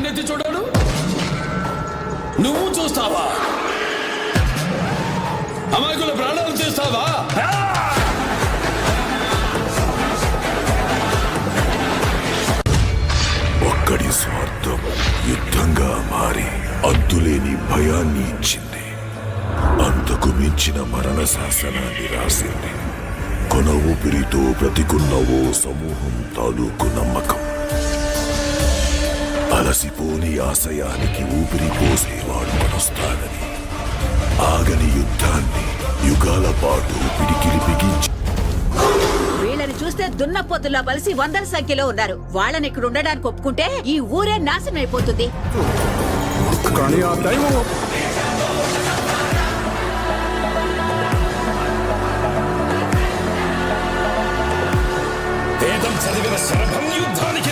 కన్నెత్తి చూడడు. నువ్వు చూస్తావా? అమాయకుల ప్రాణాలు తీస్తావా? ఒక్కడి స్వార్థం యుద్ధంగా మారి అంతులేని భయాన్ని ఇచ్చింది. అంతకు మించిన మరణ శాసనాన్ని రాసింది. కొన ఊపిరితో బ్రతికున్న ఓ సమూహం తాలూకు నమ్మకం. అలసిపోని ఆశయానికి ఊపిరి పోసేవాడు కొనొస్తాడని. ఆగని యుద్ధాన్ని యుగాల పాటు పిడికిలి బిగించి. వీళ్ళని చూస్తే దున్నపోతుల్లా కలిసి వందల సంఖ్యలో ఉన్నారు. వాళ్ళని ఇక్కడ ఉండడానికి ఒప్పుకుంటే ఈ ఊరే నాశనం అయిపోతుంది. కానీ ఆ దైవం వేదం చదివిన శరభం యుద్ధానికి